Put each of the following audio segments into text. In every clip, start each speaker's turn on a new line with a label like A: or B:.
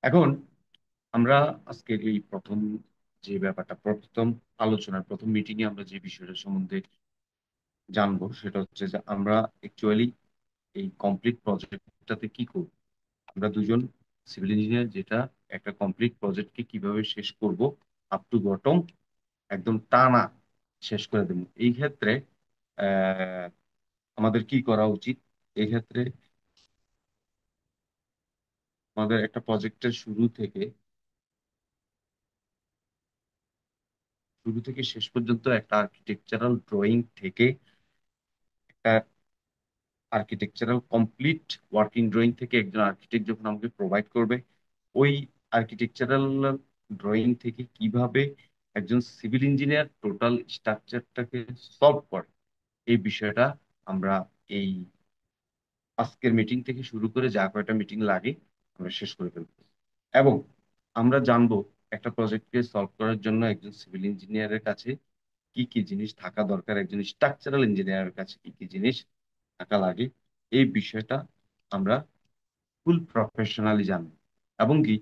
A: এখন আমরা আজকের এই প্রথম যে ব্যাপারটা প্রথম আলোচনার প্রথম মিটিং এ আমরা যে বিষয়টা সম্বন্ধে জানবো সেটা হচ্ছে যে আমরা অ্যাকচুয়ালি এই কমপ্লিট প্রজেক্টটাতে কি করব। আমরা দুজন সিভিল ইঞ্জিনিয়ার যেটা একটা কমপ্লিট প্রজেক্টকে কিভাবে শেষ করব আপ টু বটম একদম টানা শেষ করে দেবো এই ক্ষেত্রে আহ আমাদের কি করা উচিত। এই ক্ষেত্রে আমাদের একটা প্রজেক্টের শুরু থেকে শেষ পর্যন্ত একটা আর্কিটেকচারাল ড্রয়িং থেকে একটা আর্কিটেকচারাল কমপ্লিট ওয়ার্কিং ড্রয়িং থেকে একজন আর্কিটেক্ট যখন আমাকে প্রোভাইড করবে, ওই আর্কিটেকচারাল ড্রয়িং থেকে কিভাবে একজন সিভিল ইঞ্জিনিয়ার টোটাল স্ট্রাকচারটাকে সলভ করে এই বিষয়টা আমরা এই আজকের মিটিং থেকে শুরু করে যা কয়টা মিটিং লাগে আমরা শেষ করে ফেলবো। এবং আমরা জানবো একটা প্রজেক্টকে সলভ করার জন্য একজন সিভিল ইঞ্জিনিয়ারের কাছে কি কি জিনিস থাকা দরকার, একজন স্ট্রাকচারাল ইঞ্জিনিয়ারের কাছে কি কি জিনিস থাকা লাগে। এই বিষয়টা আমরা ফুল প্রফেশনালি জানবো। এবং কি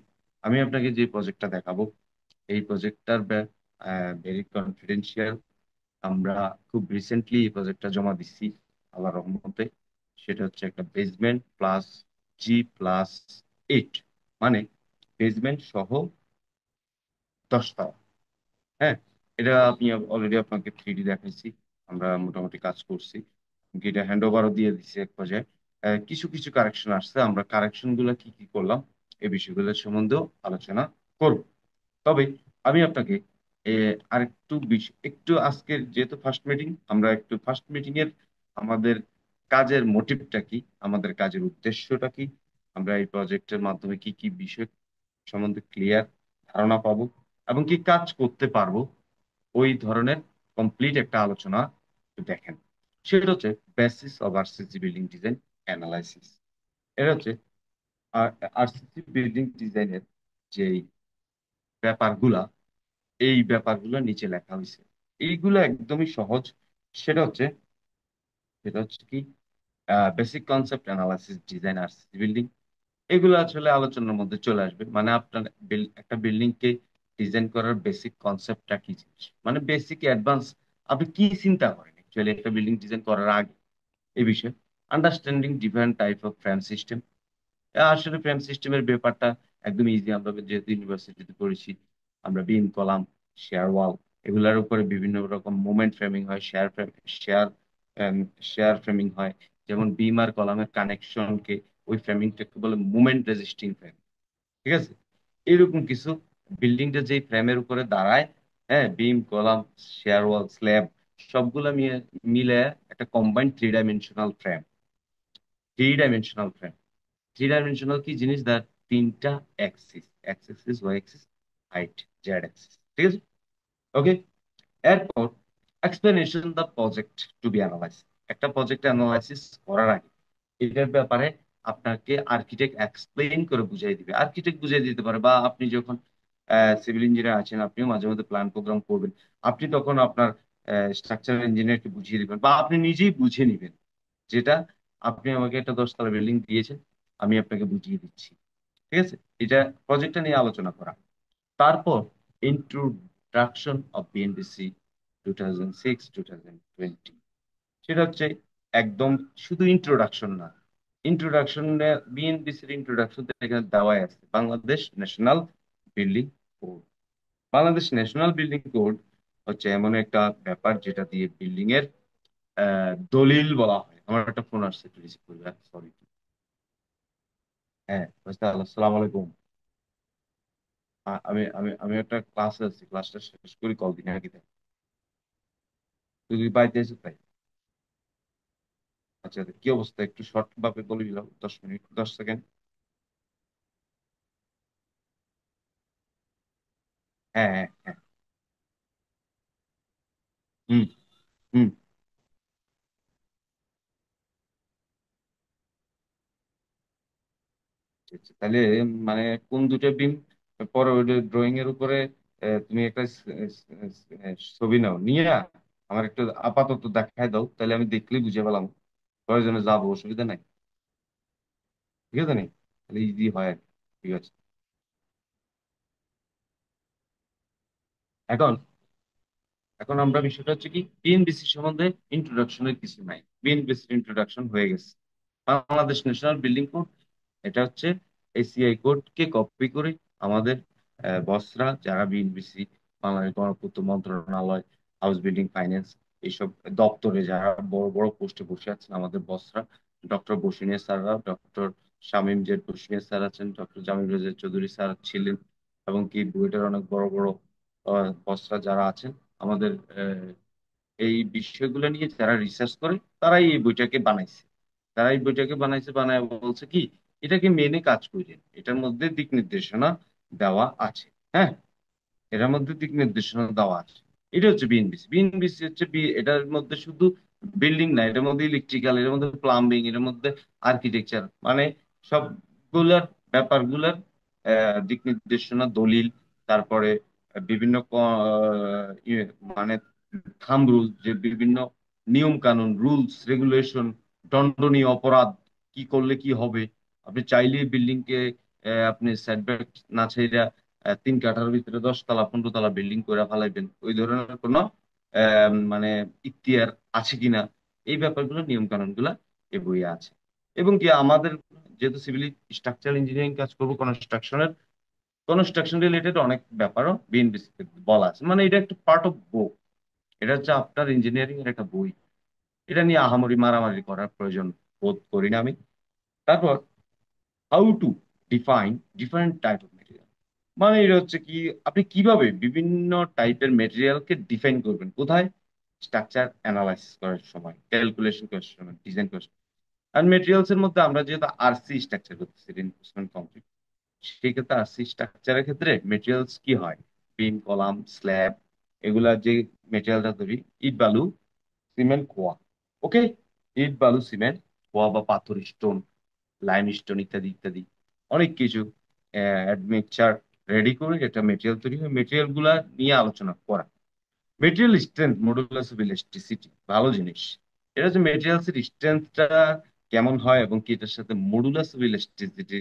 A: আমি আপনাকে যে প্রজেক্টটা দেখাবো এই প্রজেক্টটার ভেরি কনফিডেন্সিয়াল। আমরা খুব রিসেন্টলি এই প্রজেক্টটা জমা দিচ্ছি আল্লাহর রহমতে। সেটা হচ্ছে একটা বেসমেন্ট প্লাস G+8, মানে বেসমেন্ট সহ 10 তলা। হ্যাঁ, এটা আমি অলরেডি আপনাকে 3D দেখাইছি। আমরা মোটামুটি কাজ করছি, এটা হ্যান্ড ওভারও দিয়ে দিচ্ছি এক পর্যায়ে। কিছু কিছু কারেকশন আসছে, আমরা কারেকশন গুলা কি কি করলাম এই বিষয়গুলোর সম্বন্ধেও আলোচনা করব। তবে আমি আপনাকে একটু আজকের যেহেতু ফার্স্ট মিটিং, আমরা একটু ফার্স্ট মিটিং এর আমাদের কাজের মোটিভটা কি, আমাদের কাজের উদ্দেশ্যটা কি, আমরা এই প্রজেক্টের মাধ্যমে কি কি বিষয় সম্বন্ধে ক্লিয়ার ধারণা পাবো এবং কি কাজ করতে পারবো, ওই ধরনের কমপ্লিট একটা আলোচনা একটু দেখেন। সেটা হচ্ছে basis of RCC building design analysis. এটা হচ্ছে আরসিসি বিল্ডিং ডিজাইনের যে ব্যাপারগুলা, এই ব্যাপারগুলো নিচে লেখা হয়েছে। এইগুলো একদমই সহজ। সেটা হচ্ছে সেটা হচ্ছে কি basic concept analysis design RCC building. এগুলো আসলে আলোচনার মধ্যে চলে আসবে। মানে আপনার একটা বিল্ডিং কে ডিজাইন করার বেসিক কনসেপ্টটা কি জিনিস, মানে বেসিক অ্যাডভান্স আপনি কি চিন্তা করেন অ্যাকচুয়ালি একটা বিল্ডিং ডিজাইন করার আগে, এই বিষয়ে understanding different type of frame system. আসলে ফ্রেম সিস্টেমের ব্যাপারটা একদম ইজি। আমরা যেহেতু ইউনিভার্সিটিতে পড়েছি, আমরা বিম কলাম শেয়ার ওয়াল এগুলোর উপরে বিভিন্ন রকম মোমেন্ট ফ্রেমিং হয়, শেয়ার শেয়ার ফ্রেমিং হয়। যেমন বিম আর কলামের কানেকশনকে, ওই ফ্রেমিংটাকে বলে মুভমেন্ট রেজিস্টিং ফ্রেম। ঠিক আছে, এরকম কিছু বিল্ডিংটা যেই ফ্রেমের উপরে দাঁড়ায়, হ্যাঁ, beam column shear wall slab সবগুলা মিলে একটা combined three dimensional frame. Three dimensional কি জিনিস? তার তিনটা axis, X axis, Y axis, height, Z axis. ঠিক আছে, ওকে। এরপর explanation the project to be analyse. একটা প্রজেক্ট অ্যানালাইসিস করার আগে এটার ব্যাপারে আপনাকে আর্কিটেক্ট এক্সপ্লেইন করে বুঝাই দিবে। আর্কিটেক্ট বুঝাই দিতে পারে, বা আপনি যখন সিভিল ইঞ্জিনিয়ার আছেন আপনিও মাঝে মধ্যে প্ল্যান প্রোগ্রাম করবেন, আপনি তখন আপনার স্ট্রাকচারাল ইঞ্জিনিয়ারকে বুঝিয়ে দিবেন বা আপনি নিজেই বুঝে নিবেন। যেটা আপনি আমাকে একটা 10 তলা বিল্ডিং দিয়েছেন, আমি আপনাকে বুঝিয়ে দিচ্ছি। ঠিক আছে, এটা প্রজেক্টটা নিয়ে আলোচনা করা। তারপর ইন্ট্রোডাকশন অফ বিএনপিসি 2006-2020। সেটা হচ্ছে একদম শুধু ইন্ট্রোডাকশন না, ইন্ট্রোডাকশনে বিএনপিসির ইন্ট্রোডাকশন এখানে দেওয়াই আছে Bangladesh national building code. Bangladesh national building code হচ্ছে এমন একটা ব্যাপার যেটা দিয়ে বিল্ডিং এর দলিল বলা হয়। আমার একটা ফোন আসছে, একটু রিসিভ করবে, সরি। হ্যাঁ, আসসালামু আলাইকুম। আমি আমি আমি একটা ক্লাসে আছি, ক্লাসটা শেষ করি কল দিন নাকি? তুই কি বাড়িতে এসে তাই? আচ্ছা আচ্ছা, কি অবস্থা একটু শর্ট ভাবে বলে দিলাম, 10 মিনিট 10 সেকেন্ড। হ্যাঁ হ্যাঁ হ্যাঁ। হুম হুম। আচ্ছা, আচ্ছা। তাহলে মানে কোন দুটো বিম পরে ওই ড্রয়িং এর উপরে তুমি একটা ছবি নাও নিয়ে আমার একটু আপাতত দেখায় দাও, তাহলে আমি দেখলেই বুঝে পেলাম। প্রয়োজনে যাবো, অসুবিধা নাই। ঠিক আছে নি? তাহলে ইজি হয় আর কি। ঠিক আছে। এখন এখন আমরা বিষয়টা হচ্ছে কি, বিএনবিসি সম্বন্ধে ইন্ট্রোডাকশনের কিছু নাই, বিএনবিসি ইন্ট্রোডাকশন হয়ে গেছে। বাংলাদেশ ন্যাশনাল বিল্ডিং কোড, এটা হচ্ছে এসিআই কোড কে কপি করে আমাদের বসরা যারা বিএনবিসি, বাংলাদেশ গণপূর্ত মন্ত্রণালয়, হাউস বিল্ডিং ফাইন্যান্স, এইসব দপ্তরে যারা বড় বড় পোস্টে বসে আছেন আমাদের বসরা, ডক্টর বসুনিয়া স্যাররা, doctor Shamim Z Basunia sir আছেন, ডক্টর জামিল রেজা চৌধুরী স্যার ছিলেন, এবং কি বুয়েটের অনেক বড় বড় বসরা যারা আছেন আমাদের, এই বিষয়গুলো নিয়ে যারা রিসার্চ করে, তারাই এই বইটাকে বানাইছে। তারা এই বইটাকে বানাইছে, বানায় বলছে কি, এটাকে মেনে কাজ করেন, এটার মধ্যে দিক নির্দেশনা দেওয়া আছে। হ্যাঁ, এটার মধ্যে দিক নির্দেশনা দেওয়া আছে। এটা হচ্ছে বিএনবিসি। বিএনবিসি হচ্ছে এটার মধ্যে শুধু বিল্ডিং না, এটার মধ্যে ইলেকট্রিক্যাল, এটার মধ্যে প্লাম্বিং, এটার মধ্যে আর্কিটেকচার, মানে সবগুলার ব্যাপারগুলার দিক নির্দেশনা, দলিল, তারপরে বিভিন্ন মানে থাম্ব রুল, যে বিভিন্ন নিয়ম কানুন, রুলস রেগুলেশন, দণ্ডনীয় অপরাধ, কি করলে কি হবে, আপনি চাইলে বিল্ডিং কে আপনি সেটব্যাক না ছাইরা 3 কাঠার ভিতরে 10 তলা 15 তলা বিল্ডিং করে ফেলাইবেন, ওই ধরনের কোনো মানে ইখতিয়ার আছে কিনা, এই ব্যাপারগুলো, নিয়ম কানুন গুলা এ বইয়ে আছে। এবং কি আমাদের, যেহেতু সিভিল স্ট্রাকচারাল ইঞ্জিনিয়ারিং কাজ করবো, কনস্ট্রাকশন রিলেটেড অনেক ব্যাপারও বিএনবিসি বলা আছে, মানে এটা একটা পার্ট অফ বুক। এটা হচ্ছে আপনার ইঞ্জিনিয়ারিং এর একটা বই। এটা নিয়ে আহামরি মারামারি করার প্রয়োজন বোধ করি না আমি। তারপর, how to define different type of material, মানে এটা হচ্ছে কি, আপনি কিভাবে বিভিন্ন টাইপের মেটেরিয়ালকে ডিফাইন করবেন, কোথায়, স্ট্রাকচার অ্যানালাইসিস করার সময়, ক্যালকুলেশন করার সময়, ডিজাইন করার সময়। আর মেটেরিয়ালস এর মধ্যে আমরা যেহেতু আরসি স্ট্রাকচার করতেছি, রিইনফোর্সমেন্ট কংক্রিট, সেই ক্ষেত্রে আরসি স্ট্রাকচারের ক্ষেত্রে মেটেরিয়ালস কি হয়, বিম, কলাম, স্ল্যাব, এগুলা যে মেটেরিয়ালটা তৈরি, ইট, বালু, সিমেন্ট, খোয়া। ওকে, ইট, বালু, সিমেন্ট, খোয়া বা পাথর, স্টোন, লাইম স্টোন, ইত্যাদি ইত্যাদি অনেক কিছু অ্যাডমিক্সচার রেডি করে একটা মেটেরিয়াল তৈরি হয়, মেটেরিয়াল গুলা নিয়ে আলোচনা করা। Material strength, modulus of elasticity, ভালো জিনিস। এটা হচ্ছে মেটেরিয়ালস এর স্ট্রেংথটা কেমন হয়, এবং কি এটার সাথে মডুলাস অফ ইলাস্টিসিটি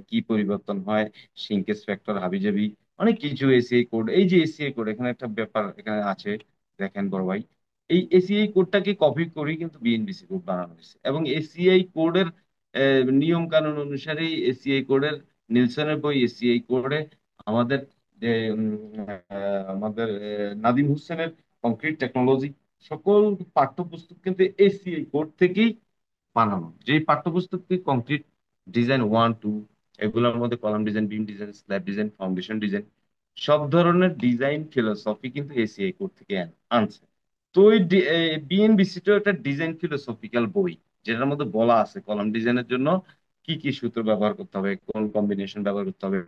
A: কি পরিবর্তন হয়, সিঙ্কেজ ফ্যাক্টর, হাবিজাবি, অনেক কিছু। এসিআই কোড, এই যে এসিআই কোড, এখানে একটা ব্যাপার এখানে আছে, দেখেন বড় ভাই, এই এসিআই কোডটাকে কপি করি কিন্তু বিএনবিসি কোড বানানো হয়েছে, এবং এসিআই কোডের নিয়ম কানুন অনুসারেই এসিআই কোডের, নিলসনের বই এসিআই কোডে আমাদের যে আমাদের নাদিম হোসেনের কংক্রিট টেকনোলজি, সকল পাঠ্যপুস্তক কিন্তু এসিআই কোড থেকেই বানানো। যে পাঠ্যপুস্তক থেকে কংক্রিট ডিজাইন 1 2, এগুলোর মধ্যে কলাম ডিজাইন, বিম design, slab design, foundation design, সব ধরনের ডিজাইন ফিলোসফি কিন্তু এসিআই কোড থেকে আনছে। তো ওই বিএনবিসি তো একটা ডিজাইন ফিলোসফিক্যাল বই, যেটার মধ্যে বলা আছে কলাম ডিজাইনের জন্য কি কি সূত্র ব্যবহার করতে হবে, কোন কম্বিনেশন ব্যবহার করতে হবে,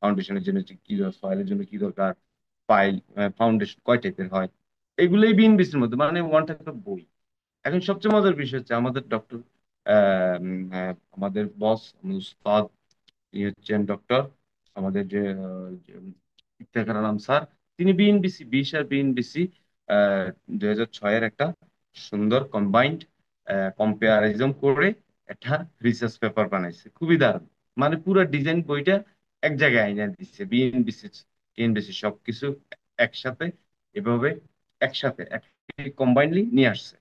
A: ফাউন্ডেশনের জন্য কি দরকার, সয়েলের জন্য কি দরকার, পাইল, ফাউন্ডেশন কয় টাইপের হয়, এগুলোই বিএনবিসির মধ্যে, মানে ওয়ান টাইপ অফ বই। এখন সবচেয়ে মজার বিষয় হচ্ছে আমাদের ডক্টর, আমাদের বস উস্তাদ, ইনি হচ্ছেন ডক্টর, আমাদের যে ইফতেখার আলম স্যার, তিনি বিএনবিসি 20 আর বিএনবিসি 2006-এর একটা সুন্দর কম্বাইন্ড কম্পারিজম করে একটা রিসার্চ পেপার বানাইছে, খুবই দারুণ। মানে পুরো ডিজাইন বইটা এক জায়গায় আইনা দিচ্ছে, বিএনবিসি টিএনবিসি সবকিছু একসাথে, এভাবে একসাথে কম্বাইনলি নিয়ে আসছে।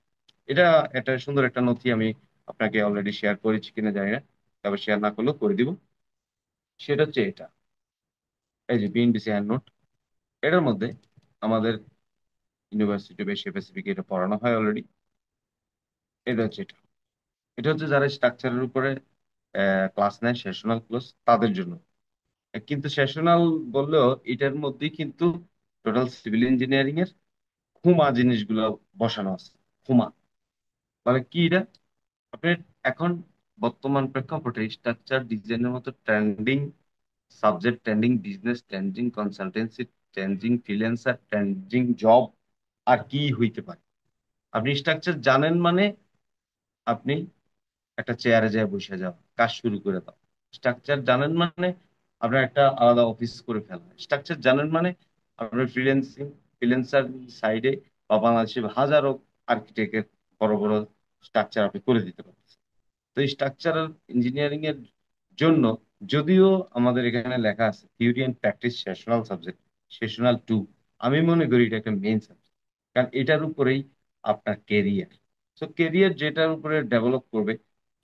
A: এটা একটা সুন্দর একটা নথি, আমি আপনাকে অলরেডি শেয়ার করেছি কিনা জানি না, তবে শেয়ার না করলেও করে দিব। সেটা হচ্ছে এটা, এই যে বিএনবিসি হ্যান্ড নোট, এটার মধ্যে আমাদের ইউনিভার্সিটি বা স্পেসিফিক এটা পড়ানো হয় অলরেডি। এটা হচ্ছে এটা, এটা হচ্ছে যারা স্ট্রাকচারের উপরে ক্লাস নেয়, সেশনাল ক্লাস, তাদের জন্য। কিন্তু সেশনাল বললেও এটার মধ্যেই কিন্তু টোটাল সিভিল ইঞ্জিনিয়ারিং এর খুমা জিনিসগুলো বসানো আছে। খুমা মানে কি এটা, আপনি এখন বর্তমান প্রেক্ষাপটে স্ট্রাকচার ডিজাইনের মতো trending subject, trending business, trending consultancy, trending freelancer, trending job আর কি হইতে পারে। আপনি স্ট্রাকচার জানেন মানে আপনি একটা চেয়ারে যায় বসে যাও, কাজ শুরু করে দাও। স্ট্রাকচার জানেন মানে আপনার একটা আলাদা অফিস করে ফেলা। স্ট্রাকচার জানেন মানে আপনার ফ্রিল্যান্সার সাইডে বা বাংলাদেশে হাজারো আর্কিটেক্টের বড় বড় স্ট্রাকচার আপনি করে দিতে পারছেন। তো এই স্ট্রাকচারাল ইঞ্জিনিয়ারিং এর জন্য, যদিও আমাদের এখানে লেখা আছে theory and practice sessional subject, sessional 2, আমি মনে করি এটা একটা মেইন সাবজেক্ট, কারণ এটার উপরেই আপনার কেরিয়ার। তো কেরিয়ার যেটার উপরে ডেভেলপ করবে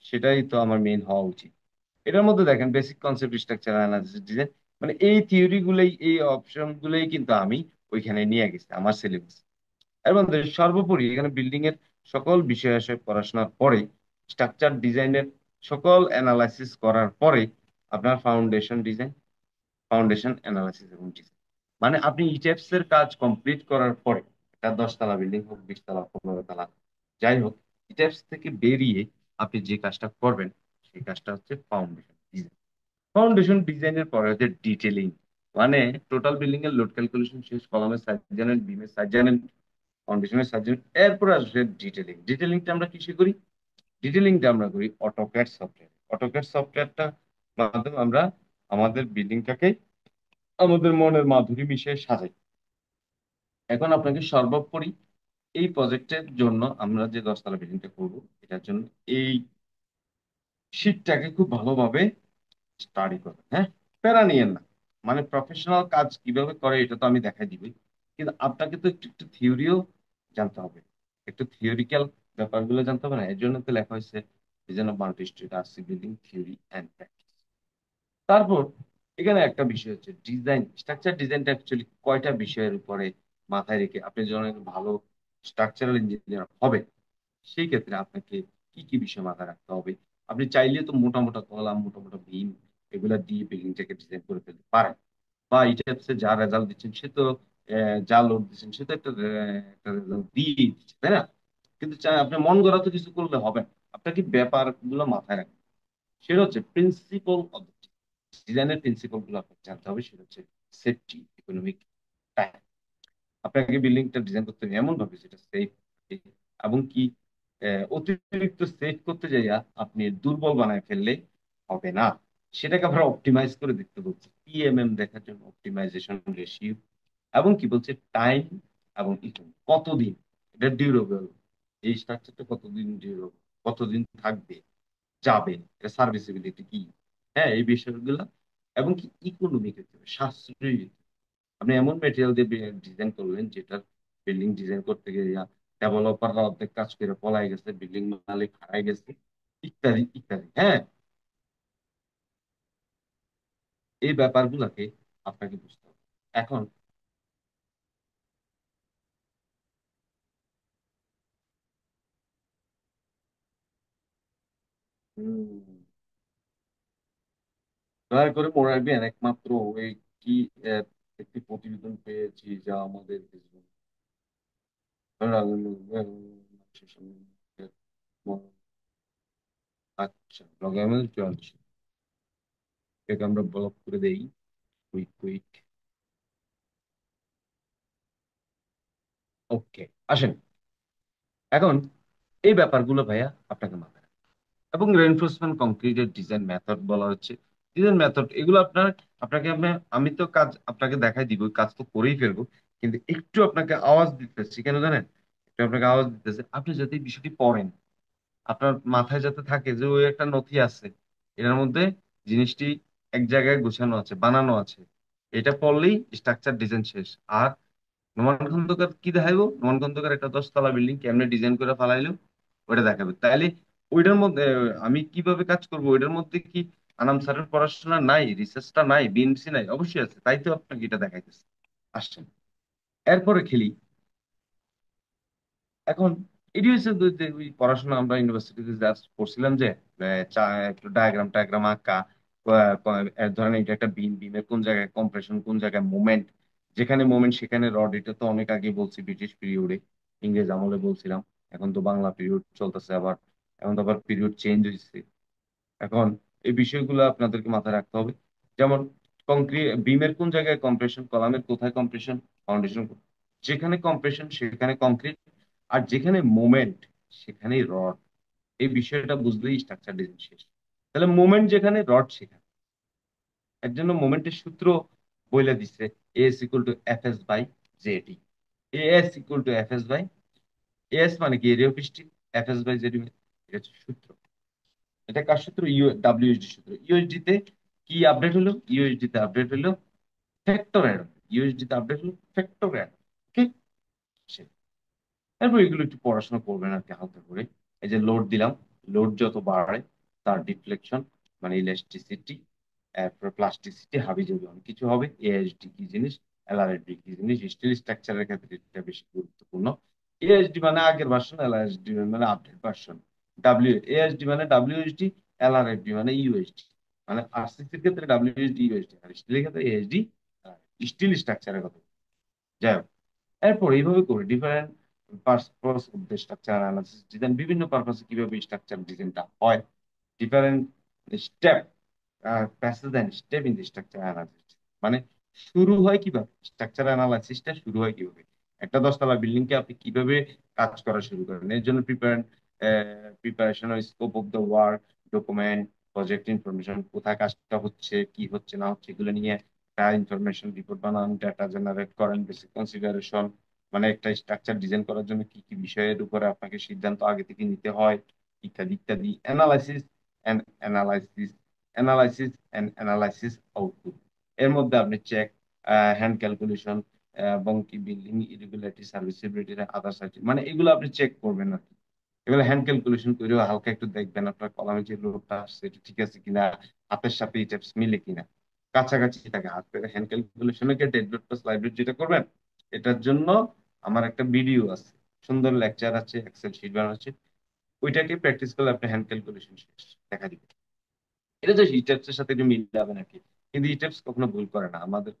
A: সেটাই তো আমার মেইন হওয়া উচিত। এটার মধ্যে দেখেন basic concept, structure, analysis, design, মানে এই থিওরি গুলোই, এই অপশন গুলোই কিন্তু আমি ওইখানে নিয়ে গেছি আমার সিলেবাস। এর মধ্যে সর্বোপরি এখানে বিল্ডিং এর সকল বিষয় আসে পড়াশোনার পরে, স্ট্রাকচার ডিজাইনের সকল অ্যানালাইসিস করার পরে আপনার ফাউন্ডেশন ডিজাইন, ফাউন্ডেশন অ্যানালাইসিস এবং ডিজাইন, মানে আপনি ইটেপস এর কাজ কমপ্লিট করার পরে, এটা 10 তলা বিল্ডিং হোক, 20 তলা, 15 তলা, যাই হোক, ইটেপস থেকে বেরিয়ে আপনি যে কাজটা করবেন সেই কাজটা হচ্ছে ফাউন্ডেশন ডিজাইন। ফাউন্ডেশন ডিজাইনের পরে হচ্ছে ডিটেলিং, মানে টোটাল বিল্ডিং এর লোড ক্যালকুলেশন শেষ, কলামের সাইজ জানেন, বিমের সাইজ জানেন, ফাউন্ডেশনের সাইজ জানেন, এরপর আসবে ডিটেলিং। ডিটেলিংটা আমরা কিসে করি? ডিটেলিংটা আমরা করি অটোক্যাড সফটওয়্যার। অটোক্যাড সফটওয়্যারটা মাধ্যমে আমরা আমাদের বিল্ডিংটাকে আমাদের মনের মাধুরী মিশিয়ে সাজাই। এখন আপনাকে সর্বোপরি এই প্রজেক্টের জন্য আমরা যে 10 তলা বিল্ডিংটা করবো, এটার জন্য এই শীটটাকে খুব ভালোভাবে স্টাডি করবেন। হ্যাঁ, প্যারা নিয়েন না, মানে প্রফেশনাল কাজ কিভাবে করে এটা তো আমি দেখাই দিবই, কিন্তু আপনাকে তো একটু একটু থিওরিও জানতে হবে, একটু থিওরিক্যাল ব্যাপারগুলো জানতে হবে না? এর জন্য তো লেখা হয়েছে design of multi street RC building theory and practice. তারপর এখানে একটা বিষয় হচ্ছে ডিজাইন, স্ট্রাকচার ডিজাইনটা অ্যাকচুয়ালি কয়টা বিষয়ের উপরে মাথায় রেখে আপনি যখন একজন ভালো স্ট্রাকচারাল ইঞ্জিনিয়ার হবে, সেই ক্ষেত্রে আপনাকে কি কি বিষয় মাথায় রাখতে হবে? আপনি চাইলে তো মোটা মোটা কলাম, মোটা মোটা বিম, এগুলা দিয়ে বিল্ডিংটাকে ডিজাইন করে ফেলতে পারেন, বা এই টাইপসের যা রেজাল্ট দিচ্ছেন সে তো যা লোড দিচ্ছেন সে তো একটা রেজাল্ট দিয়ে দিচ্ছে, তাই না? কিন্তু চাই আপনি মন গড়া তো কিছু করলে হবে না, আপনাকে ব্যাপারগুলো মাথায় রাখতে হবে। সেটা হচ্ছে প্রিন্সিপাল অফ ডিজাইনের প্রিন্সিপাল গুলো আপনাকে জানতে হবে। সেটা হচ্ছে সেফটি, ইকোনমিক, টাইম। আপনাকে বিল্ডিংটা ডিজাইন করতে হবে এমন ভাবে যেটা সেফ, এবং কি অতিরিক্ত সেফ করতে যাইয়া আপনি দুর্বল বানায় ফেললে হবে না। সেটাকে আমরা অপটিমাইজ করে দেখতে বলছি, পিএমএম দেখার জন্য অপটিমাইজেশন রেশিও, এবং কি বলছে টাইম এবং ইকোনমি, কতদিন এটা ডিউরেবল, এই স্ট্রাকচারটা কতদিন ডিউরেবল, কতদিন থাকবে, যাবে, এটা সার্ভিসিবিলিটি কি, হ্যাঁ, এই বিষয়গুলো, এবং কি ইকোনমিক হতে হবে, সাশ্রয়ী হতে হবে। আপনি এমন মেটেরিয়াল দিয়ে ডিজাইন করলেন যেটা বিল্ডিং ডিজাইন করতে গিয়ে ডেভেলপাররা অর্ধেক কাজ করে পলাই গেছে, বিল্ডিং মালিক হারাই গেছে, ইত্যাদি ইত্যাদি। হ্যাঁ, এই ব্যাপারগুলোকে আপনাকে বুঝতে হবে। এখন দয়া করে মনে রাখবেন, একমাত্র ওই কি আহ, একটি প্রতিবেদন পেয়েছি যা আমাদের আচ্ছা, প্রোগ্রামের চলছে, এটাকে আমরা ব্লক করে দেই। কুইক কুইক, ওকে, আসেন। এখন এই ব্যাপারগুলো ভাইয়া আপনাকে মাথায় রাখতে হবে। এবং রেইনফোর্সমেন্ট কংক্রিটের ডিজাইন মেথড বলা হচ্ছে, ডিজাইন মেথড এগুলো আপনার, আপনাকে আমি তো কাজ আপনাকে দেখাই দিব, কাজ তো করেই ফেলবো, কিন্তু একটু আপনাকে আওয়াজ দিতেছি কেন জানেন? একটু আপনাকে আওয়াজ দিতেছে, আপনি যাতে এই বিষয়টি পড়েন, আপনার মাথায় যাতে থাকে যে ওই একটা নথি আছে, এটার মধ্যে জিনিসটি এক জায়গায় গোছানো আছে, বানানো আছে, এটা পড়লেই স্ট্রাকচার ডিজাইন শেষ। আর নোমান খন্দকার কি দেখাইবো? নোমান খন্দকার একটা 10 তলা বিল্ডিং কেমনে ডিজাইন করে ফালাইলো ওটা দেখাবে। তাইলে ওইটার মধ্যে আমি কিভাবে কাজ করব, ওইটার মধ্যে কি আনাম স্যারের পড়াশোনা নাই, রিসার্চটা নাই, বিএনসি নাই? অবশ্যই আছে, তাই তো আপনাকে এটা দেখাইতেছে। আসছেন, এরপরে খেলি। এখন এটি হচ্ছে যে ওই পড়াশোনা আমরা ইউনিভার্সিটিতে জাস্ট পড়ছিলাম যে একটু ডায়াগ্রাম টায়াগ্রাম আঁকা, ধরেন এটা একটা বিম, বিমের কোন জায়গায় কম্প্রেশন, কোন জায়গায় মোমেন্ট, যেখানে মোমেন্ট সেখানে রড, এটা তো অনেক আগে বলছি, ব্রিটিশ পিরিয়ডে, ইংরেজ আমলে বলছিলাম। এখন তো বাংলা পিরিয়ড চলতেছে আবার, এখন তো আবার পিরিয়ড চেঞ্জ হয়েছে। এখন এই বিষয়গুলো আপনাদেরকে মাথায় রাখতে হবে। যেমন কংক্রিট বিমের কোন জায়গায় কম্প্রেশন, কলামের কোথায় কম্প্রেশন, ফাউন্ডেশন, যেখানে কম্প্রেশন সেখানে কংক্রিট, আর যেখানে মোমেন্ট সেখানেই রড। এই বিষয়টা বুঝলেই স্ট্রাকচার ডিজাইন শেষ। তাহলে মোমেন্ট যেখানে, রড সেখানে। এর জন্য মোমেন্টের সূত্র বলে দিচ্ছে, S equal to F S by JD. S equal to F S by, S মানে কি area of steel, F S by JD, এটা হচ্ছে সূত্র। এটা কার সূত্র? ডাব্লিউএসডি সূত্র। ইউএসডি তে কি আপডেট হলো? ইউএসডি তে আপডেট হলো ফ্যাক্টর এরর। ইউএসডি তে আপডেট হলো ফ্যাক্টোরিয়াল। ওকে, তারপর এগুলো একটু পড়াশোনা করবেন আর কি হালকা করে। এই যে লোড দিলাম, লোড যত বাড়ে তার ডিফ্লেকশন মানে ইলাস্টিসিটি, এরপর প্লাস্টিসিটি, হাবি যাবি অনেক কিছু হবে। এএসডি কি জিনিস, এলআরএসডি কি জিনিস, স্টিল স্ট্রাকচারের ক্ষেত্রে এটা বেশি গুরুত্বপূর্ণ। এএসডি মানে আগের ভার্সন, এলআরএসডি মানে আপডেট ভার্সন। এএসডি মানে ডাব্লিউএসডি, এলআরএসডি মানে ইউএসডি। মানে আরসিসির ক্ষেত্রে ডাব্লিউএসডি ইউএসডি, আর স্টিলের ক্ষেত্রে এএসডি, স্টিল স্ট্রাকচারের কথা। যাই হোক, এরপর এইভাবে করে different purpose of the structure analysis design, বিভিন্ন পারপাসে কিভাবে স্ট্রাকচার ডিজাইনটা হয়, different step, passage and step in the structure analysis. মানে শুরু হয় কিভাবে, স্ট্রাকচার অ্যানালাইসিসটা শুরু হয় কিভাবে, একটা 10 তলা বিল্ডিং কে আপনি কিভাবে কাজ করা শুরু করেন, এর জন্য preparation, scope of the work, document, project information, কোথায় কাজটা হচ্ছে কি হচ্ছে না হচ্ছে এগুলো নিয়ে একটা ইনফরমেশন রিপোর্ট বানান, ডাটা জেনারেট করেন, বেসিক কনসিডারেশন, মানে একটা স্ট্রাকচার ডিজাইন করার জন্য কি কি বিষয়ের উপরে আপনাকে সিদ্ধান্ত আগে থেকে নিতে হয়, ইত্যাদি ইত্যাদি। Analysis and analysis, analysis output, এর মধ্যে আপনি চেক, হ্যান্ড ক্যালকুলেশন, এবং কি building irregularity, serviceability, other side, মানে এগুলো আপনি চেক করবেন আর কি। এগুলো হ্যান্ড ক্যালকুলেশন করেও হালকা একটু দেখবেন আপনার কলামে যে লোডটা আসছে এটা ঠিক আছে কিনা, হাতের সাথে এই টেপস মিলে কিনা, কাছাকাছি থাকে হাতের। হ্যান্ড ক্যালকুলেশনে কে ডেড নোট প্লাস লাইব্রেরি যেটা করবেন, এটার জন্য আমার একটা ভিডিও আছে, সুন্দর লেকচার আছে, এক্সেল শিট বানানো আছে, ওইটাকে প্র্যাকটিস করলে আপনি হ্যান্ড ক্যালকুলেশন দেখা দিবে। এটা যে ইটেপস এর সাথে একটু মিল যাবে নাকি, কিন্তু ইটেপস কখনো ভুল করে না, আমাদের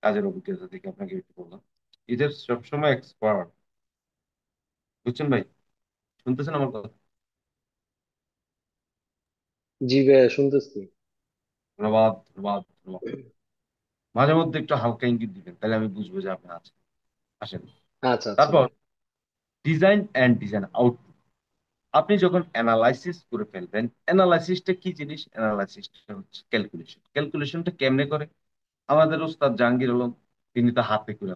A: কাজের অভিজ্ঞতা থেকে আপনাকে একটু বললাম। ইটেপস সবসময় এক্সপার্ট, বুঝছেন ভাই? শুনতেছেন আমার কথা?
B: জি ভাইয়া, শুনতেছি।
A: ধন্যবাদ, ধন্যবাদ, ধন্যবাদ। মাঝে মধ্যে একটু হালকা ইঙ্গিত দিবেন, তাহলে আমি বুঝবো যে আপনি আছেন। আসেন।
B: আচ্ছা আচ্ছা
A: তারপর
B: ভাই।
A: ডিজাইন এন্ড ডিজাইন আউটপুট, আপনি যখন অ্যানালাইসিস করে ফেলবেন, অ্যানালাইসিসটা কি জিনিস, অ্যানালাইসিসটা হচ্ছে ক্যালকুলেশন। ক্যালকুলেশনটা কেমনে করে, আমাদের ওস্তাদ জাহাঙ্গীর আলম, তিনি তো হাতে করে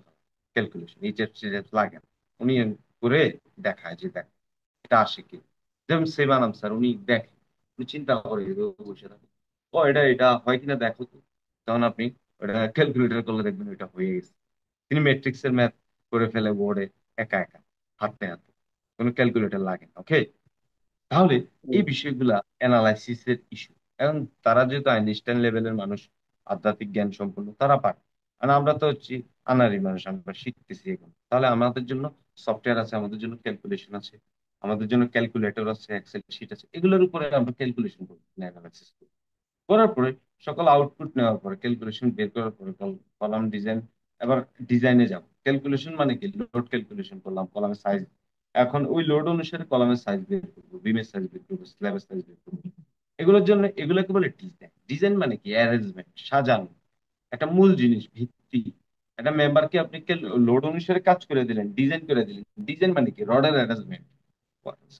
A: ক্যালকুলেশন, এইচএফ সিচএফ লাগে না। উনি করে দেখায় যে দেখ এটা আসে কি। যেমন সেবানাম স্যার, উনি দেখেন, উনি চিন্তা করে বসে থাকেন, ও এটা এটা হয় কিনা দেখো তো, তখন আপনি ওটা ক্যালকুলেটর করলে দেখবেন ওইটা হয়ে গেছে। তিনি ম্যাট্রিক্সের ম্যাথ করে ফেলে বোর্ডে একা একা, হাতে হাতে, কোনো ক্যালকুলেটর লাগে না। ওকে, তাহলে
B: হুম।
A: এই বিষয়গুলা অ্যানালাইসিসের ইস্যু। এখন তারা যেহেতু আইনস্টাইন লেভেলের মানুষ, আধ্যাত্মিক জ্ঞান সম্পন্ন, তারা পারে। আর আমরা তো হচ্ছি আনারি মানুষ, আমরা শিখতেছি এখন। তাহলে আমাদের জন্য সফটওয়্যার আছে, আমাদের জন্য ক্যালকুলেশন আছে, আমাদের জন্য ক্যালকুলেটর আছে, এক্সেল শিট আছে, এগুলোর উপরে আমরা ক্যালকুলেশন করি, অ্যানালাইসিস করি। করার পরে সকল আউটপুট নেওয়ার পরে, ক্যালকুলেশন বের করার পরে কলাম ডিজাইন, এবার ডিজাইনে যাব। ক্যালকুলেশন মানে কি, লোড ক্যালকুলেশন করলাম, কলামের সাইজ, এখন ওই লোড অনুসারে কলামের সাইজ বের করবো, বিমের সাইজ বের করবো, স্ল্যাবের সাইজ বের করবো। এগুলোর জন্য এগুলোকে বলে ডিজাইন। ডিজাইন মানে কি, অ্যারেঞ্জমেন্ট, সাজানো, একটা মূল জিনিস, ভিত্তি। একটা মেম্বারকে আপনি লোড অনুসারে কাজ করে দিলেন, ডিজাইন করে দিলেন। ডিজাইন মানে কি, রডের অ্যারেঞ্জমেন্ট,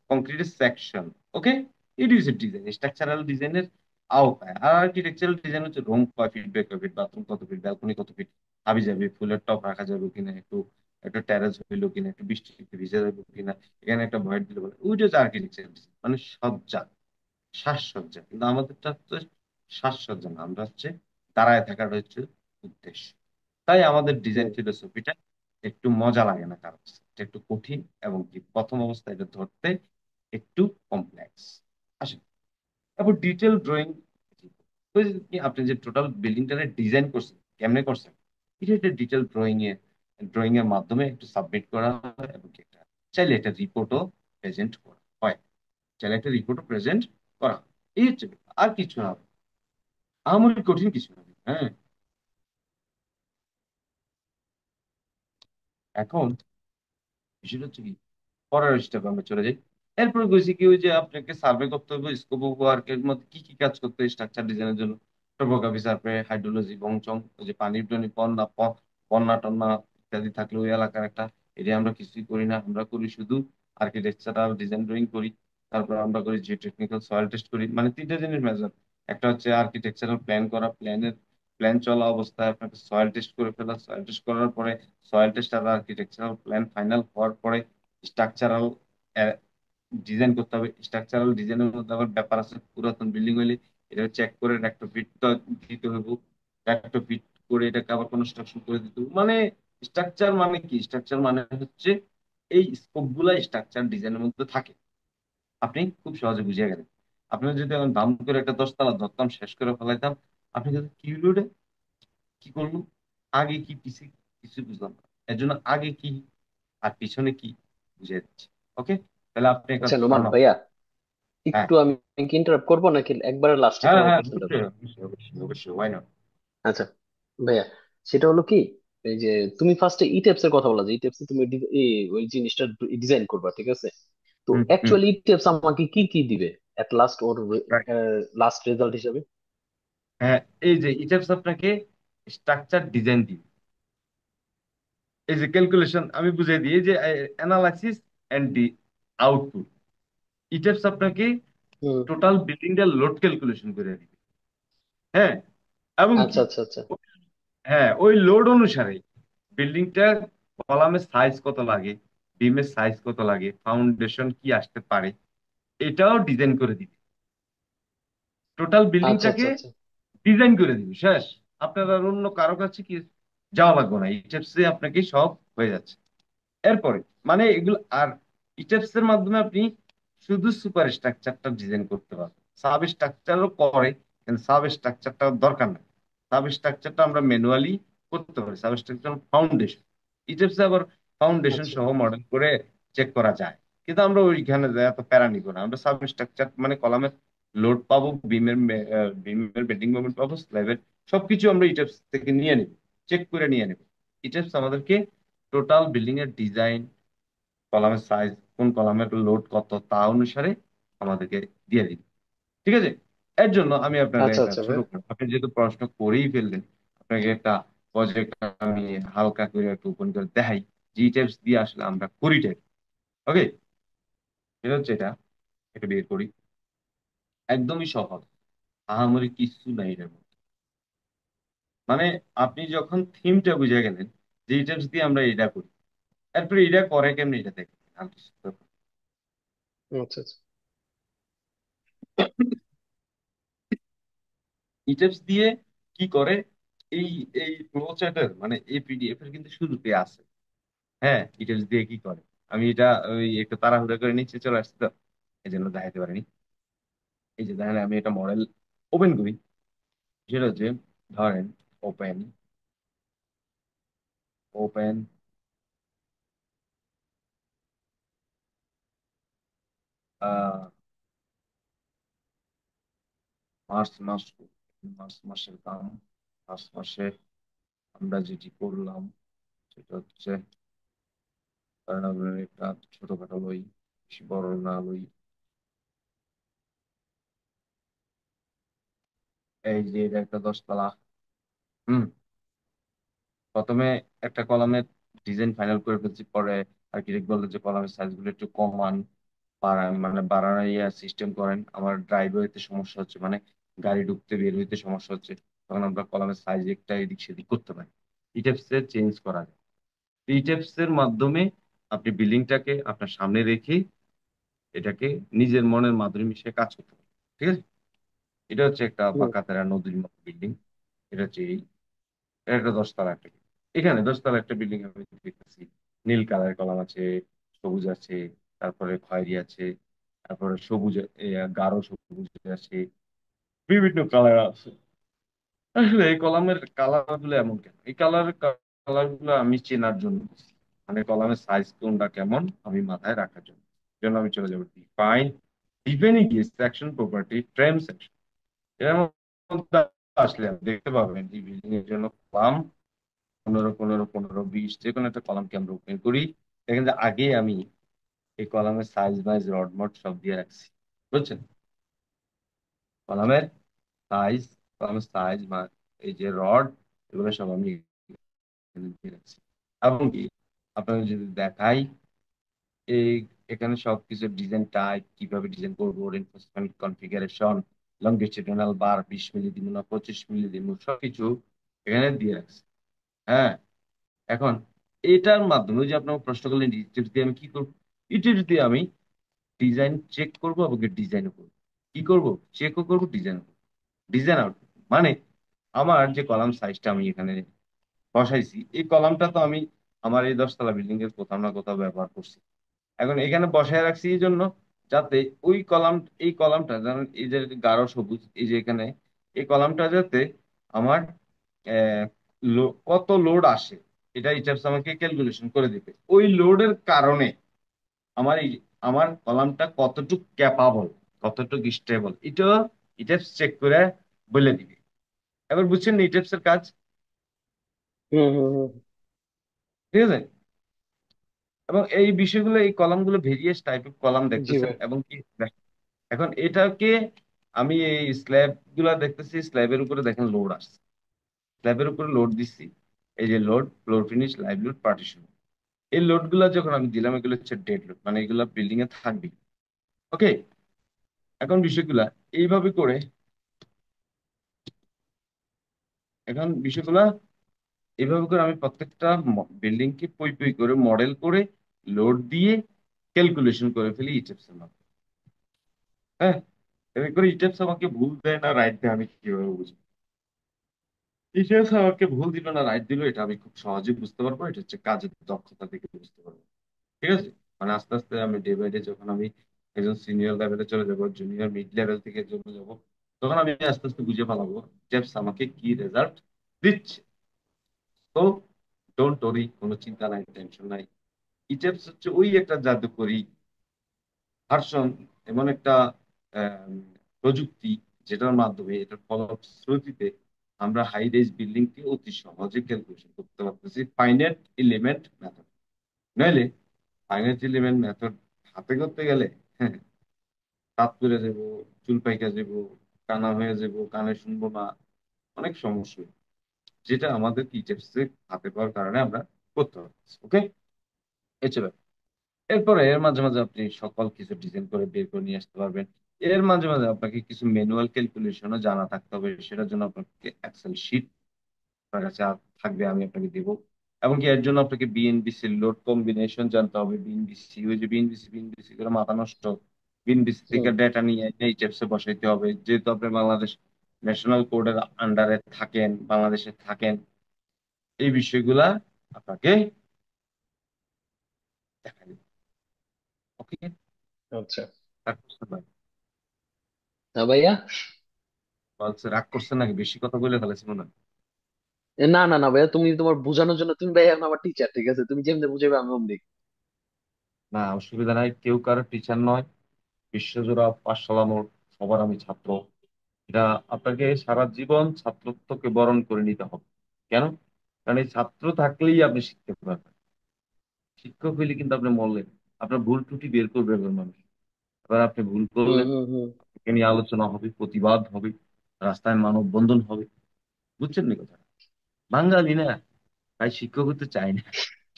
A: কংক্রিটের section. Okay, it is a design, structural ডিজাইনের আওতায়। আর আর্কিটেকচারাল ডিজাইন হচ্ছে রুম কয় ফিট বাই কয় ফিট, বাথরুম কত ফিট, ব্যালকনি কত ফিট, হাবি যাবি, ফুলের টব রাখা যাবে কিনা, একটু একটু টেরেস হইলো কিনা, একটু বৃষ্টিতে ভিজে যাবে কিনা, এখানে একটা ভয়েড দিলে বলে, ওইটা হচ্ছে আর্কিটেকচারাল ডিজাইন, মানে সজ্জা, সাজসজ্জা। কিন্তু আমাদেরটা তো সাজসজ্জা না, আমরা হচ্ছে দাঁড়ায় থাকাটা হচ্ছে উদ্দেশ্য। তাই আমাদের ডিজাইন
B: হুম।
A: ফিলোসফিটা একটু মজা লাগে না কারণ, এটা একটু কঠিন, এবং কি প্রথম অবস্থায় এটা ধরতে একটু কমপ্লেক্স। আসেন, তারপর ডিটেল ড্রয়িং। আপনি যে টোটাল বিল্ডিংটা ডিজাইন করছেন, কেমনে করছেন, এটা একটা ডিটেল ড্রয়িং এর মাধ্যমে একটু সাবমিট করা হয়, এবং কি একটা চাইলে একটা রিপোর্টও প্রেজেন্ট করা হয়, চাইলে একটা রিপোর্টও প্রেজেন্ট করা হয়। এই হচ্ছে ব্যাপার। আর কিছু না, আমার কঠিন কিছু না। হ্যাঁ, এখন বিষয়টা হচ্ছে কি, পরের স্টেপ আমরা চলে যাই। এরপরে গেছি কি, ওই যে আপনাকে সার্ভে করতে হবে, স্কোপ অফ ওয়ার্কের মধ্যে কি কি কাজ করতে হয় স্ট্রাকচার ডিজাইনের জন্য, টোপোগ্রাফি সার্ভে, হাইড্রোলজি, বংচং, ওই যে পানির টনি, বন্যা টন্যা ইত্যাদি থাকলে ওই এলাকার একটা এরিয়া আমরা কিছুই করি না, আমরা করি শুধু আর্কিটেকচারাল ডিজাইন ড্রয়িং করি। তারপর আমরা করি জিও টেকনিক্যাল সয়েল টেস্ট করি, মানে তিনটা জিনিস মেজর। একটা হচ্ছে আর্কিটেকচারাল প্ল্যান করা, প্ল্যান চলা অবস্থায় আপনাকে সয়েল টেস্ট করে ফেলা, সয়েল টেস্ট করার পরে, সয়েল টেস্ট আর আর্কিটেকচারাল প্ল্যান ফাইনাল হওয়ার পরে স্ট্রাকচারাল ডিজাইন করতে হবে। স্ট্রাকচারাল ডিজাইনের মধ্যে আবার ব্যাপার আছে, পুরাতন বিল্ডিং হইলে এটা চেক করে রেক্টোফিট তো দিতে হইব। রেক্টোফিট করে এটাকে আবার কনস্ট্রাকশন করে দিতে হবে। মানে স্ট্রাকচার মানে কি? স্ট্রাকচার মানে হচ্ছে এই স্কোপ গুলা স্ট্রাকচার ডিজাইনের মধ্যে থাকে। আপনি খুব সহজে বুঝিয়ে গেলেন। আপনি যদি এখন দাম করে একটা 10 তলা ধরতাম, শেষ করে ফেলাইতাম, আপনি কিন্তু কি হলো রে, কি করলো, আগে কি পিছে কিছু বুঝলাম না। এর জন্য আগে কি আর পিছনে কি বুঝিয়ে দিচ্ছি। ওকে, তাহলে আপনি একটা
B: আচ্ছা নোমান
A: ধারণা পান।
B: ভাইয়া,
A: হ্যাঁ,
B: একটু আমি কি ইন্টারাপ্ট করবো নাকি একবারে লাস্টে
A: হ্যাঁ,
B: তোমার
A: হ্যাঁ,
B: কোশ্চেনটা
A: অবশ্যই,
B: করবো?
A: অবশ্যই, অবশ্যই, অবশ্যই, why not?
B: আচ্ছা ভাইয়া, সেটা হলো কি, এই যে তুমি ফার্স্টে ইটেপস এর কথা বলা, যে ইটেপস তুমি ওই জিনিসটা ডিজাইন করবা, ঠিক আছে? তো
A: হুম, হুম,
B: অ্যাকচুয়ালি ইটেপস আমাকে কি কি দিবে at last, or
A: right.
B: Last result হিসাবে?
A: হ্যাঁ, এই যে ইটাপস আপনাকে স্ট্রাকচার ডিজাইন দিবে। এই যে ক্যালকুলেশন আমি বুঝিয়ে দিই, এই যে অ্যানালাইসিস এন্ড দি আউটপুট। ইটাপস আপনাকে
B: হুম।
A: টোটাল বিল্ডিংটা লোড ক্যালকুলেশন করে দিবে। হ্যাঁ, এবং
B: আচ্ছা
A: কি,
B: আচ্ছা আচ্ছা।
A: হ্যাঁ, ওই লোড অনুসারে বিল্ডিংটা কলামের সাইজ কত লাগে, বিমের সাইজ কত লাগে, ফাউন্ডেশন কি আসতে পারে, এটাও ডিজাইন করে দিবে। টোটাল
B: আচ্ছা
A: বিল্ডিংটাকে
B: আচ্ছা আচ্ছা।
A: ডিজাইন করে দিবে, শেষ। আপনার আর অন্য কারো কাছে কি যাওয়া লাগবে না, এই স্টেপসে আপনাকে সব হয়ে যাচ্ছে। এরপরে মানে এগুলো আর স্টেপস এর মাধ্যমে আপনি শুধু সুপার স্ট্রাকচারটা ডিজাইন করতে পারবেন। সাব স্ট্রাকচারও করে, কিন্তু সাব স্ট্রাকচারটা দরকার নাই। সাব স্ট্রাকচারটা আমরা ম্যানুয়ালি করতে পারি। সাব স্ট্রাকচার ফাউন্ডেশন, স্টেপস আবার ফাউন্ডেশন
B: আচ্ছা
A: সহ মডেল করে চেক করা যায়। কিন্তু আমরা ওইখানে যাই এত প্যারা নিব না। আমরা সাব স্ট্রাকচার মানে কলামের লোড পাবো, বিমের বেন্ডিং মোমেন্ট পাবো, স্ল্যাবের সবকিছু আমরা ইটেপস থেকে নিয়ে নিব, চেক করে নিয়ে নিব। ইটেপস আমাদেরকে টোটাল বিল্ডিং এর ডিজাইন, কলামের সাইজ, কোন কলামের লোড কত, তা অনুসারে আমাদেরকে দিয়ে দিবে। ঠিক আছে। এর জন্য আমি আপনার
B: আচ্ছা
A: একটা
B: আচ্ছা
A: ছোট
B: ভাইয়া।
A: করে, আপনি যেহেতু প্রশ্ন করেই ফেললেন, আপনাকে একটা প্রজেক্ট আমি হালকা করে একটু ওপেন করে দেখাই, জি টাইপস দিয়ে আসলে আমরা করি টাইপ। ওকে, এটা হচ্ছে এটা বের করি। একদমই সহজ, আহামরি কিছু নাই এটার মধ্যে। মানে আপনি যখন থিমটা বুঝে গেলেন যে এই টাইপস দিয়ে আমরা এটা করি, এরপরে এটা করে কেমনি এটা দেখেন। আর কিছু দরকার
B: আচ্ছা আচ্ছা।
A: ইটেপস দিয়ে কি করে, এই এই ফ্লো চার্টের মানে এই পিডিএফ এর কিন্তু শুরুতে আছে। হ্যাঁ, ইটেপস দিয়ে কি করে, আমি এটা ওই একটু তাড়াহুড়া করে নিচে চলে আসছি তো, এই জন্য দেখাতে পারিনি। এই যে দেখেন, আমি এটা মডেল ওপেন করি, সেটা হচ্ছে ধরেন ওপেন, ওপেন মার্চ মাস, মার্চ মাসের দাম, মার্চ মাসে আমরা যেটি করলাম সেটা হচ্ছে, কারণ আমরা একটা ছোটখাটো লই, বেশি বড় না লই। এই যে এটা একটা 10 তলা। হুম, প্রথমে একটা কলামের ডিজাইন ফাইনাল করে ফেলছি, পরে আর্কিটেক্ট বললো যে কলামের সাইজ গুলো একটু কমান, বাড়ান, মানে বাড়াইয়া সিস্টেম করেন, আমার ড্রাইভওয়েতে সমস্যা হচ্ছে, মানে গাড়ি ঢুকতে বের হইতে সমস্যা হচ্ছে। তখন আমরা কলামের সাইজ একটা এদিক সেদিক করতে পারি, ইটেপস এর চেঞ্জ করা যায়। ইটেপস এর মাধ্যমে আপনি বিল্ডিংটাকে আপনার সামনে রেখে এটাকে নিজের মনের মাধুরী মিশিয়ে কাজ করতে পারেন। ঠিক আছে, এটা হচ্ছে একটা
B: হুম।
A: বাঁকাতেরা নদীর মতো বিল্ডিং। এটা হচ্ছে এটা একটা 10 তলা একটা building। এখানে 10 তলা একটা বিল্ডিং আমি দেখতেছি, নীল কালারের কলাম আছে, সবুজ আছে, তারপরে খয়েরি আছে, তারপরে সবুজ, গাঢ় সবুজ আছে, বিভিন্ন কালার আছে। আসলে এই কলামের কালার গুলো এমন কেন, এই কালার গুলো আমি চেনার জন্য করছি। মানে কলামের সাইজ কোনটা কেমন আমি মাথায় রাখার জন্য। এই জন্য আমি চলে যাবো ডিফাইন, ডিফাইনে গিয়ে সেকশন প্রপার্টি ফ্রেম সেকশন, এর মধ্যে আসলে আপনি দেখতে পাবেন এই বিল্ডিং এর জন্য কলাম 15, 15, 15, 20, যে কোনো একটা কলামকে আমরা ওপেন করি। দেখেন যে আগে আমি এই কলামের সাইজ বাইজ রড মড সব দিয়ে রাখছি, বুঝছেন? কলামের সাইজ, কলামের সাইজ বা এই যে রড, এগুলো সব আমি এখানে দিয়ে রাখছি। এবং কি আপনাকে যদি দেখাই, এই এখানে সবকিছু ডিজাইন টাইপ, কিভাবে ডিজাইন করবো, রেনফোর্সমেন্ট কনফিগারেশন, লঙ্গিটিউডিনাল বার 20 মিলি দিব না 25 মিলি দিব, সবকিছু এখানে দিয়ে রাখছি। হ্যাঁ, এখন এটার মাধ্যমে ওই যে আপনার প্রশ্ন করলেন ইউটিউব দিয়ে আমি কি করবো, ইউটিউব দিয়ে আমি ডিজাইন চেক করবো এবং ডিজাইন করবো। কি করব? চেকও করবো, ডিজাইন করবো। ডিজাইন আউট মানে আমার যে কলাম সাইজটা আমি এখানে বসাইছি, এই কলামটা তো আমি আমার এই 10 তলা বিল্ডিং এর কোথাও না কোথাও ব্যবহার করছি। এখন এখানে বসায় রাখছি এই জন্য, যাতে ওই কলাম, এই কলামটা যেমন এই যে গাঢ় সবুজ, এই যে এখানে এই কলামটা যাতে আমার কত লোড আসে, এটা ইটাপস আমাকে ক্যালকুলেশন করে দিবে। ওই লোডের কারণে আমার এই আমার কলামটা কতটুকু ক্যাপাবল, কতটুকু স্টেবল, এটা ইটাপস চেক করে বলে দিবে। এবার বুঝছেন ইটাপস এর কাজ?
B: হুম হুম হুম।
A: ঠিক আছে। এবং এই বিষয়গুলো, এই কলামগুলো ভেরিয়াস টাইপের কলাম
B: জি
A: দেখতেছেন,
B: ভাই।
A: এবং কি এখন এটাকে আমি এই স্ল্যাব গুলা দেখতেছি, স্ল্যাবের উপরে দেখেন লোড আসছে, স্ল্যাবের উপরে লোড দিচ্ছি। এই যে load, floor finish, live load, partition, এই লোড গুলা যখন আমি দিলাম, এগুলো হচ্ছে ডেড লোড, মানে এগুলা বিল্ডিং এ থাকবে। ওকে। এখন বিষয়গুলা এইভাবে করে, এখন বিষয়গুলা এইভাবে করে আমি প্রত্যেকটা বিল্ডিং কে পই পই করে মডেল করে লোড দিয়ে ক্যালকুলেশন করে ফেলি ইটেপস এর মাধ্যমে। হ্যাঁ। এবার করে ইটেপস আমাকে ভুল দেয় না রাইট দেয় আমি কিভাবে বুঝবো? ইটেপস আমাকে ভুল দিল না রাইট দিল, এটা আমি খুব সহজে বুঝতে পারবো। এটা হচ্ছে কাজের দক্ষতা থেকে বুঝতে পারবো। ঠিক আছে। মানে আস্তে আস্তে আমি ডে বাই ডে, যখন আমি একজন সিনিয়র লেভেলে চলে যাবো, জুনিয়র মিড লেভেল থেকে চলে যাব, তখন আমি আস্তে আস্তে বুঝে ফেলাবো টিপস আমাকে কি রেজাল্ট দিচ্ছে। তো ডোন্ট ওরি, কোনো চিন্তা নাই, টেনশন নাই। ইটেপস হচ্ছে ওই একটা জাদুকরি ভার্সন, এমন একটা আম, প্রযুক্তি, যেটার মাধ্যমে, এটার ফলশ্রুতিতে আমরা হাই রাইজ বিল্ডিং কে অতি সহজে ক্যালকুলেশন করতে পারতেছি ফাইনাইট এলিমেন্ট মেথড। নইলে ফাইনাইট এলিমেন্ট মেথড হাতে করতে গেলে হ্যাঁ, দাঁত পড়ে যাব, চুল পাইকা যাব, কানা হয়ে যাব, কানে শুনবো না, অনেক সমস্যা, যেটা আমাদের টিচার্স হাতে পাওয়ার কারণে আমরা করতে পারছি। ওকে। এছাড়া এরপরে এর মাঝে মাঝে আপনি সকল কিছু ডিজাইন করে বের করে নিয়ে আসতে পারবেন। এর মাঝে মাঝে আপনাকে কিছু ম্যানুয়াল ক্যালকুলেশনও জানা থাকতে হবে, সেটার জন্য আপনাকে এক্সেল শিট আপনার কাছে থাকবে, আমি আপনাকে দেবো। এবং কি এর জন্য আপনাকে বিএনবিসি লোড কম্বিনেশন জানতে হবে। বিএনবিসি, ওই যে বিএনবিসি বিএনবিসি করে মাথা নষ্ট, বিএনবিসি থেকে
B: হুম।
A: ডেটা নিয়ে এইচএফসি বসাইতে হবে, যেহেতু আপনি বাংলাদেশ ন্যাশনাল কোডের আন্ডারে থাকেন, বাংলাদেশে থাকেন, এই বিষয়গুলা আপনাকে দেখা দিবে। ওকে।
B: আচ্ছা।
A: তারপর
B: না ভাইয়া।
A: বলছে রাগ করছেন নাকি? বেশি কথা বলে ফেলেছি মনে হয়।
B: না না না ভাইয়া, তুমি তোমার বোঝানোর জন্য, তুমি ভাইয়া এখন আমার টিচার, ঠিক আছে? তুমি যেমনি বুঝাবে আমি অমনি।
A: না, অসুবিধা নাই, কেউ কারো টিচার নয়। বিশ্বজোড়া পাঠশালা মোট সবার আমি ছাত্র। এটা আপনাকে সারা জীবন ছাত্রত্বকে বরণ করে নিতে হবে। কেন? কারণ এই ছাত্র থাকলেই আপনি শিখতে পারবেন। শিক্ষক হইলে কিন্তু আপনি মরলেন, আপনার ভুল ত্রুটি বের করবে একজন মানুষ। এবার আপনি ভুল
B: হুম
A: করলেন,
B: হুম হুম।
A: এ নিয়ে আলোচনা হবে, প্রতিবাদ হবে, রাস্তায় মানববন্ধন হবে। বুঝছেন না কথা? বাঙালি না, তাই শিক্ষক হতে চাই না,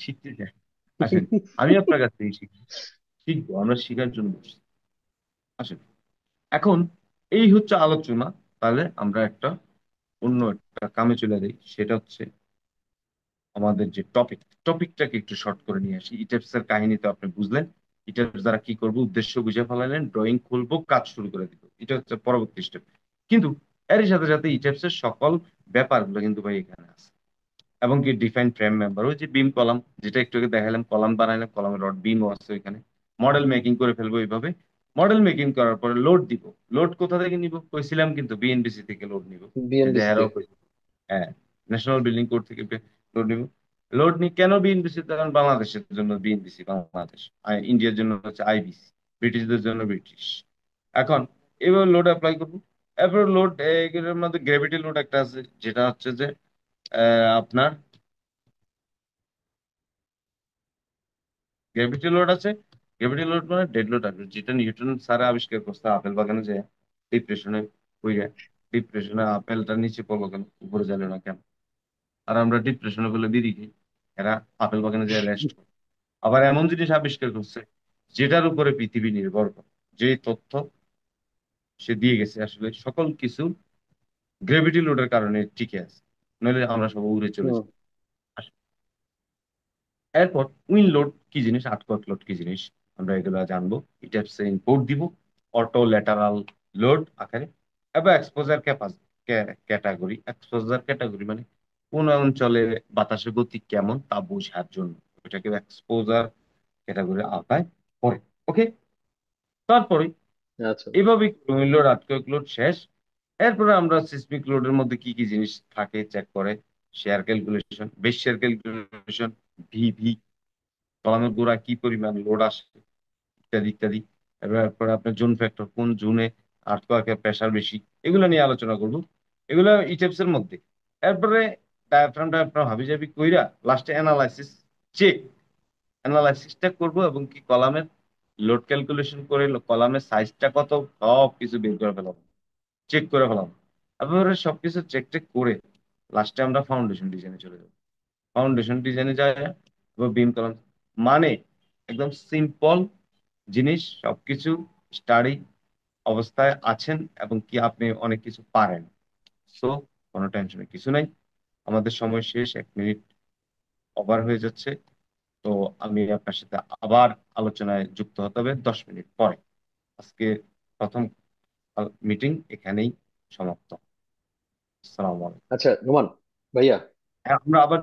A: শিখতে চাই। আসেন, আমি আপনার কাছ থেকে শিখবো, শিখবো, আমরা শিখার জন্য বসছি। আসেন। এখন এই হচ্ছে আলোচনা। তাহলে আমরা একটা অন্য একটা কামে চলে যাই, সেটা হচ্ছে আমাদের যে টপিকটাকে একটু শর্ট করে নিয়ে আসি। ইটাপস এর কাহিনী তো আপনি বুঝলেন, ইটাপস দ্বারা কি করবো উদ্দেশ্য বুঝে ফেলালেন, ড্রয়িং খুলবো, কাজ শুরু করে দিব, এটা হচ্ছে পরবর্তী স্টেপ। কিন্তু এরই সাথে সাথে ইটাপস এর সকল ব্যাপারগুলো কিন্তু ভাই এখানে আছে। এবং কি ডিফাইন ফ্রেম মেম্বার, ওই যে বিম কলাম, যেটা একটু আগে দেখালাম, কলাম বানাইলাম, কলামের রড বিমও আছে ওইখানে। মডেল মেকিং করে ফেলবো এইভাবে। মডেল মেকিং করার পরে লোড দিব। লোড কোথা থেকে নিব কইছিলাম, কিন্তু বিএনবিসি থেকে লোড নিব। এই যে
B: বিএনবিসি
A: হ্যারো,
B: থেকে।
A: হ্যাঁ, ন্যাশনাল বিল্ডিং কোড থেকে লোড নিব। লোড নিই কেন বিএনবিসি? কারণ বাংলাদেশের জন্য বিএনবিসি বাংলাদেশ, আর ইন্ডিয়ার জন্য হচ্ছে আইবিসি, ব্রিটিশদের জন্য ব্রিটিশ। এখন এবার লোড অ্যাপ্লাই করবো। এরপর লোড, এগুলোর মধ্যে গ্র্যাভিটি লোড একটা আছে, যেটা হচ্ছে যে আপনার গ্র্যাভিটি লোড আছে। গ্র্যাভিটি লোড মানে ডেড লোড আছে, যেটা নিউটন স্যার আবিষ্কার করছে আপেল বাগানে, যে ডিপ্রেশনে পড়ে, ডিপ্রেশনে আপেলটা নিচে পড়লো কেন, উপরে গেল না কেন? আর আমরা ডিপ্রেশনে বলে বিড়ি খাই, এরা আপেল বাগানে যায় রেস্ট করে। আবার এমন জিনিস আবিষ্কার করছে যেটার উপরে পৃথিবী নির্ভর করে, যে তথ্য সে দিয়ে গেছে, আসলে সকল কিছু গ্র্যাভিটি লোডের কারণে টিকে আছে, নইলে আমরা সব উড়ে চলে
B: হুম।
A: যাই। এরপর উইন লোড কি জিনিস, আটকক লোড কি জিনিস, আমরা এগুলো জানবো। এটা ইনপুট দিব অটো ল্যাটারাল লোড আকারে, এবং exposure capacity. Category, exposure category মানে কোন অঞ্চলে বাতাসের গতি কেমন তা বোঝার জন্য ওইটাকে এক্সপোজার ক্যাটাগরির আওতায় পড়ে। ওকে, তারপরে
B: আচ্ছা।
A: এভাবে হইল রাতকয়েক লোড শেষ। এরপরে আমরা সিসমিক লোডের মধ্যে কি কি জিনিস থাকে চেক করে, শেয়ার ক্যালকুলেশন, বেশ শেয়ার ক্যালকুলেশন, ভিভি, কলামের গোড়া কি পরিমাণ লোড আসে, ইত্যাদি ইত্যাদি। এরপরে আপনার জোন ফ্যাক্টর, কোন জোনে আর্থকোয়াকের প্রেসার বেশি, এগুলো নিয়ে আলোচনা করব। এগুলো ইটেপস এর মধ্যে। এরপরে ডায়াফ্রাম হাবিজাবি কইরা লাস্টে অ্যানালাইসিস, চেক, অ্যানালাইসিসটা করব এবং কি কলামের লোড ক্যালকুলেশন করে কলামের সাইজটা কত সব কিছু বের করে ফেলাম, চেক করে ফেলাম। এবারে সবকিছু চেক টেক করে লাস্টে আমরা ফাউন্ডেশন ডিজাইনে চলে যাব। ফাউন্ডেশন ডিজাইনে যায় বিম কলাম মানে একদম সিম্পল জিনিস, সবকিছু স্টাডি অবস্থায় আছেন এবং কি আপনি অনেক কিছু পারেন। সো কোনো টেনশনের কিছু নাই। আমাদের সময় শেষ, 1 মিনিট ওভার হয়ে যাচ্ছে। তো আমি আপনার সাথে আবার আলোচনায় যুক্ত হতে হবে 10 মিনিট পরে। আজকে প্রথম মিটিং এখানেই সমাপ্ত। আসসালামু আলাইকুম।
B: আচ্ছা নোমান ভাইয়া,
A: হ্যাঁ, আমরা আবার